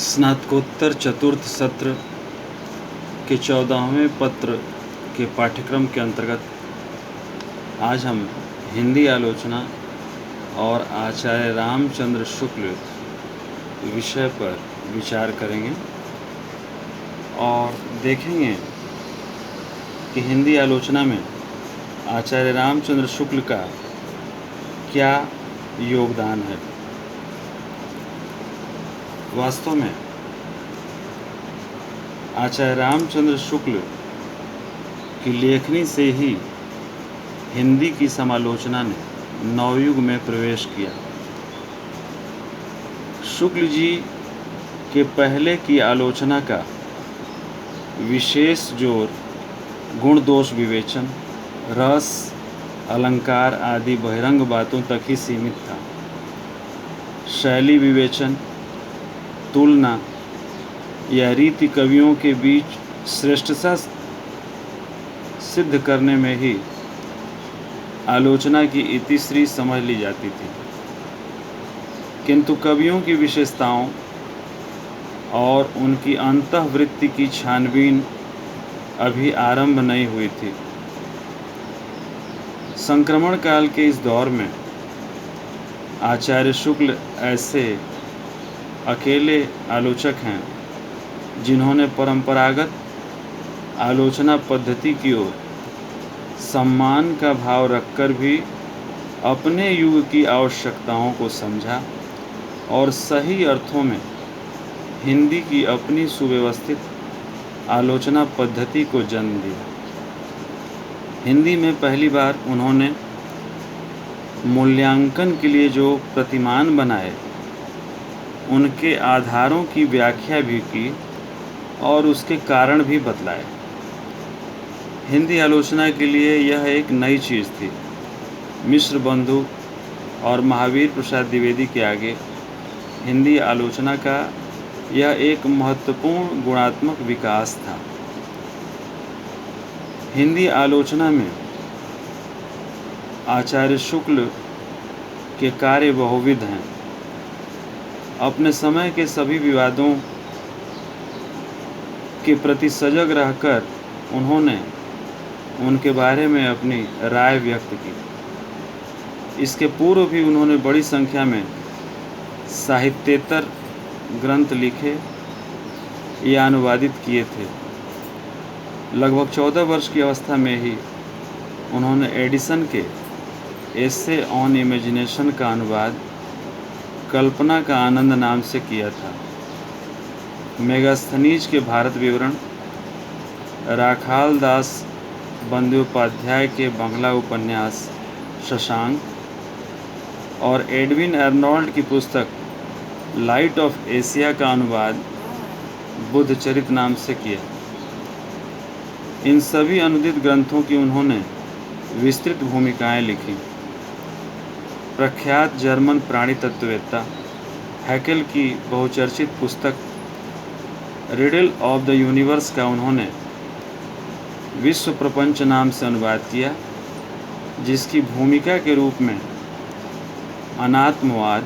स्नातकोत्तर चतुर्थ सत्र के 14वें पत्र के पाठ्यक्रम के अंतर्गत आज हम हिंदी आलोचना और आचार्य रामचंद्र शुक्ल विषय पर विचार करेंगे और देखेंगे कि हिंदी आलोचना में आचार्य रामचंद्र शुक्ल का क्या योगदान है। वास्तव में आचार्य रामचंद्र शुक्ल की लेखनी से ही हिंदी की समालोचना ने नवयुग में प्रवेश किया। शुक्ल जी के पहले की आलोचना का विशेष जोर गुण दोष विवेचन, रस, अलंकार आदि बहिरंग बातों तक ही सीमित था। शैली विवेचन, तुलना या रीति कवियों के बीच श्रेष्ठता सिद्ध करने में ही आलोचना की इतिश्री समझ ली जाती थी, किंतु कवियों की विशेषताओं और उनकी अंतःवृत्ति की छानबीन अभी आरंभ नहीं हुई थी। संक्रमण काल के इस दौर में आचार्य शुक्ल ऐसे अकेले आलोचक हैं जिन्होंने परंपरागत आलोचना पद्धति की ओर सम्मान का भाव रखकर भी अपने युग की आवश्यकताओं को समझा और सही अर्थों में हिंदी की अपनी सुव्यवस्थित आलोचना पद्धति को जन्म दिया। हिंदी में पहली बार उन्होंने मूल्यांकन के लिए जो प्रतिमान बनाए उनके आधारों की व्याख्या भी की और उसके कारण भी बतलाए। हिंदी आलोचना के लिए यह एक नई चीज़ थी। मिश्र बंधु और महावीर प्रसाद द्विवेदी के आगे हिंदी आलोचना का यह एक महत्वपूर्ण गुणात्मक विकास था। हिंदी आलोचना में आचार्य शुक्ल के कार्य बहुविध हैं। अपने समय के सभी विवादों के प्रति सजग रहकर उन्होंने उनके बारे में अपनी राय व्यक्त की। इसके पूर्व भी उन्होंने बड़ी संख्या में साहित्येतर ग्रंथ लिखे या अनुवादित किए थे। लगभग 14 वर्ष की अवस्था में ही उन्होंने एडिसन के एसे ऑन इमेजिनेशन का अनुवाद कल्पना का आनंद नाम से किया था। मेगास्थनीज के भारत विवरण, राखाल दास बंद्योपाध्याय के बंगला उपन्यास शशांक और एडविन अर्नोल्ड की पुस्तक लाइट ऑफ एशिया का अनुवाद बुद्धचरित नाम से किया। इन सभी अनुदित ग्रंथों की उन्होंने विस्तृत भूमिकाएं लिखी। प्रख्यात जर्मन प्राणी तत्ववेत्ता हैकेल की बहुचर्चित पुस्तक रिडल ऑफ द यूनिवर्स का उन्होंने विश्व प्रपंच नाम से अनुवाद किया, जिसकी भूमिका के रूप में अनात्मवाद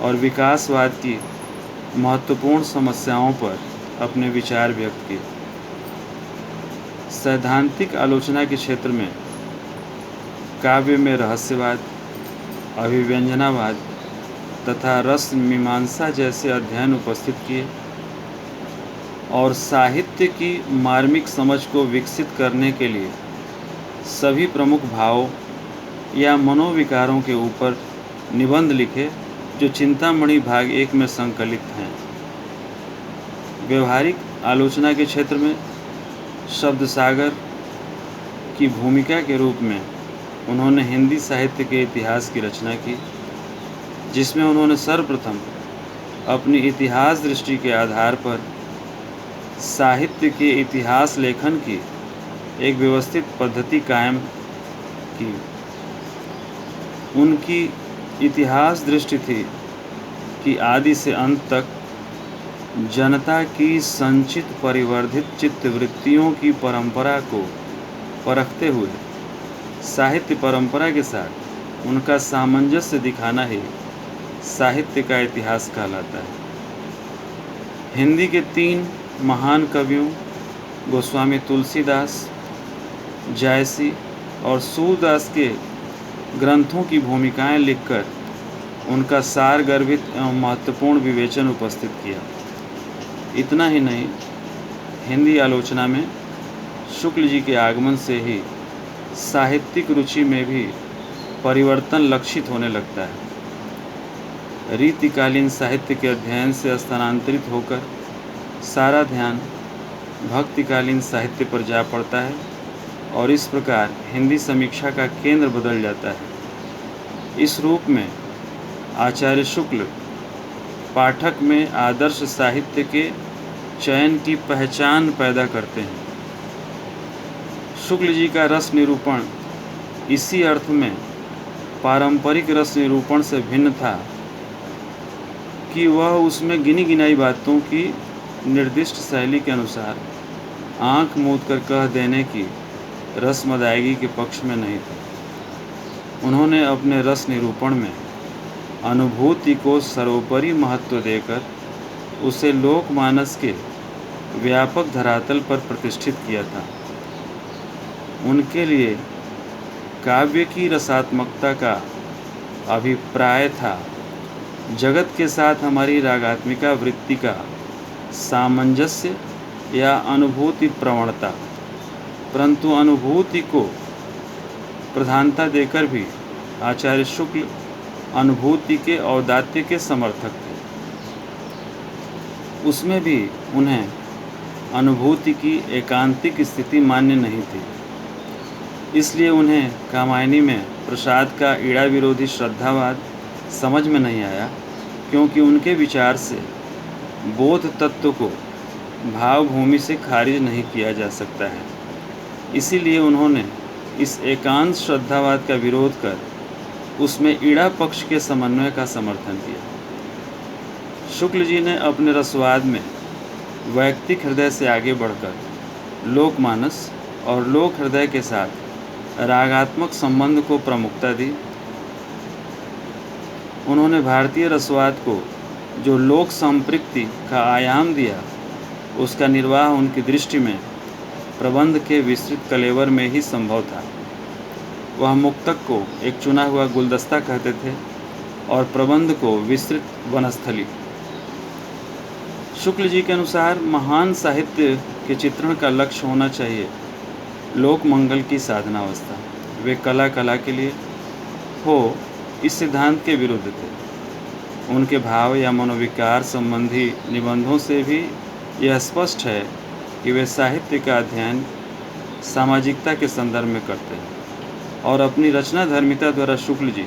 और विकासवाद की महत्वपूर्ण समस्याओं पर अपने विचार व्यक्त किए। सैद्धांतिक आलोचना के क्षेत्र में काव्य में रहस्यवाद, अभिव्यंजनावाद तथा रस मीमांसा जैसे अध्ययन उपस्थित किए और साहित्य की मार्मिक समझ को विकसित करने के लिए सभी प्रमुख भावों या मनोविकारों के ऊपर निबंध लिखे, जो चिंतामणि भाग 1 में संकलित हैं। व्यवहारिक आलोचना के क्षेत्र में शब्द सागर की भूमिका के रूप में उन्होंने हिंदी साहित्य के इतिहास की रचना की, जिसमें उन्होंने सर्वप्रथम अपनी इतिहास दृष्टि के आधार पर साहित्य के इतिहास लेखन की एक व्यवस्थित पद्धति कायम की। उनकी इतिहास दृष्टि थी कि आदि से अंत तक जनता की संचित परिवर्धित चित्तवृत्तियों की परंपरा को परखते हुए साहित्य परंपरा के साथ उनका सामंजस्य दिखाना ही साहित्य का इतिहास कहलाता है। हिंदी के 3 महान कवियों गोस्वामी तुलसीदास, जायसी और सूरदास के ग्रंथों की भूमिकाएं लिखकर उनका सार गर्भित एवं महत्वपूर्ण विवेचन उपस्थित किया। इतना ही नहीं, हिंदी आलोचना में शुक्ल जी के आगमन से ही साहित्यिक रुचि में भी परिवर्तन लक्षित होने लगता है। रीतिकालीन साहित्य के अध्ययन से स्थानांतरित होकर सारा ध्यान भक्तिकालीन साहित्य पर जा पड़ता है और इस प्रकार हिंदी समीक्षा का केंद्र बदल जाता है। इस रूप में आचार्य शुक्ल पाठक में आदर्श साहित्य के चयन की पहचान पैदा करते हैं। शुक्ल जी का रस निरूपण इसी अर्थ में पारंपरिक रस निरूपण से भिन्न था कि वह उसमें गिनी गिनाई बातों की निर्दिष्ट शैली के अनुसार आंख मूंद कर कह देने की रस्म अदायगी के पक्ष में नहीं था। उन्होंने अपने रस निरूपण में अनुभूति को सर्वोपरि महत्व देकर उसे लोकमानस के व्यापक धरातल पर प्रतिष्ठित किया था। उनके लिए काव्य की रसात्मकता का अभिप्राय था जगत के साथ हमारी रागात्मिका वृत्ति का सामंजस्य या अनुभूति प्रवणता, परंतु अनुभूति को प्रधानता देकर भी आचार्य शुक्ल अनुभूति के औदात्य के समर्थक थे। उसमें भी उन्हें अनुभूति की एकांतिक स्थिति मान्य नहीं थी। इसलिए उन्हें कामायनी में प्रसाद का ईड़ा विरोधी श्रद्धावाद समझ में नहीं आया, क्योंकि उनके विचार से बोध तत्व को भावभूमि से खारिज नहीं किया जा सकता है। इसीलिए उन्होंने इस एकांत श्रद्धावाद का विरोध कर उसमें ईड़ा पक्ष के समन्वय का समर्थन किया। शुक्ल जी ने अपने रसवाद में वैयक्तिक हृदय से आगे बढ़कर लोकमानस और लोक हृदय के साथ रागात्मक संबंध को प्रमुखता दी। उन्होंने भारतीय रसवाद को जो लोक संपृक्ति का आयाम दिया, उसका निर्वाह उनकी दृष्टि में प्रबंध के विस्तृत कलेवर में ही संभव था। वह मुक्तक को एक चुना हुआ गुलदस्ता कहते थे और प्रबंध को विस्तृत वनस्थली। शुक्ल जी के अनुसार महान साहित्य के चित्रण का लक्ष्य होना चाहिए लोक मंगल की साधनावस्था। वे कला के लिए हो, इस सिद्धांत के विरुद्ध थे। उनके भाव या मनोविकार संबंधी निबंधों से भी यह स्पष्ट है कि वे साहित्य का अध्ययन सामाजिकता के संदर्भ में करते हैं और अपनी रचना धर्मिता द्वारा शुक्ल जी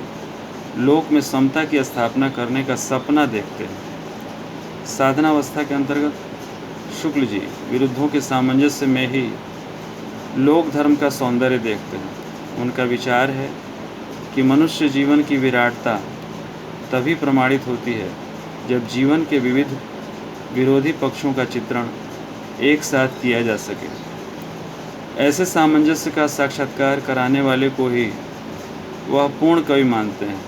लोक में समता की स्थापना करने का सपना देखते हैं। साधनावस्था के अंतर्गत शुक्ल जी विरुद्धों के सामंजस्य में ही लोक धर्म का सौंदर्य देखते हैं। उनका विचार है कि मनुष्य जीवन की विराटता तभी प्रमाणित होती है जब जीवन के विविध विरोधी पक्षों का चित्रण एक साथ किया जा सके। ऐसे सामंजस्य का साक्षात्कार कराने वाले को ही वह पूर्ण कवि मानते हैं।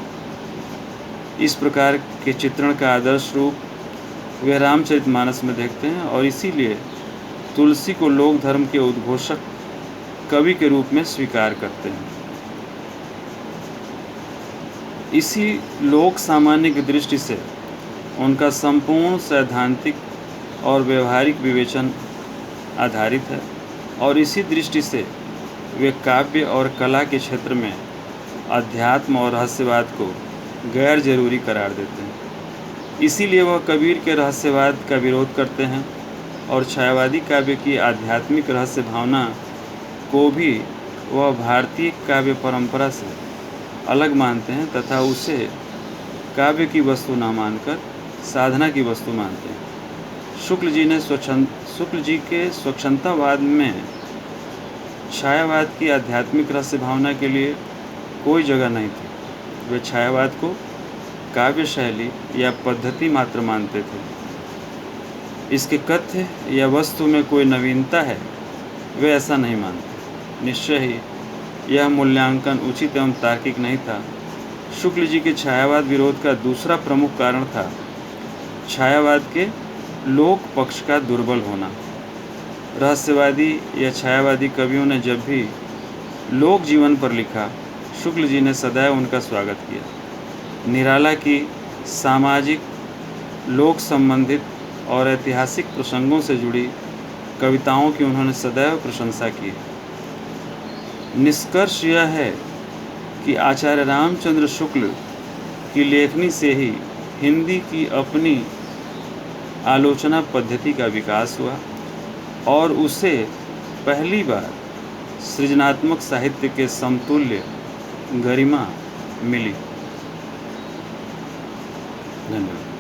इस प्रकार के चित्रण का आदर्श रूप वे रामचरितमानस में देखते हैं और इसीलिए तुलसी को लोक धर्म के उद्घोषक कवि के रूप में स्वीकार करते हैं। इसी लोक सामान्य की दृष्टि से उनका संपूर्ण सैद्धांतिक और व्यवहारिक विवेचन आधारित है और इसी दृष्टि से वे काव्य और कला के क्षेत्र में अध्यात्म और रहस्यवाद को गैर जरूरी करार देते हैं। इसीलिए वह कबीर के रहस्यवाद का विरोध करते हैं और छायावादी काव्य की आध्यात्मिक रहस्य भावना को भी वह भारतीय काव्य परंपरा से अलग मानते हैं तथा उसे काव्य की वस्तु न मानकर साधना की वस्तु मानते हैं। शुक्ल जी के स्वच्छंदतावाद में छायावाद की आध्यात्मिक रहस्य भावना के लिए कोई जगह नहीं थी। वे छायावाद को काव्य शैली या पद्धति मात्र मानते थे। इसके कथ्य या वस्तु में कोई नवीनता है, वे ऐसा नहीं मानते। निश्चय ही यह मूल्यांकन उचित एवं तार्किक नहीं था। शुक्ल जी के छायावाद विरोध का दूसरा प्रमुख कारण था छायावाद के लोक पक्ष का दुर्बल होना। रहस्यवादी या छायावादी कवियों ने जब भी लोक जीवन पर लिखा, शुक्ल जी ने सदैव उनका स्वागत किया। निराला की सामाजिक, लोक संबंधित और ऐतिहासिक प्रसंगों से जुड़ी कविताओं की उन्होंने सदैव प्रशंसा की। निष्कर्ष यह है कि आचार्य रामचंद्र शुक्ल की लेखनी से ही हिंदी की अपनी आलोचना पद्धति का विकास हुआ और उसे पहली बार सृजनात्मक साहित्य के समतुल्य गरिमा मिली। धन्यवाद।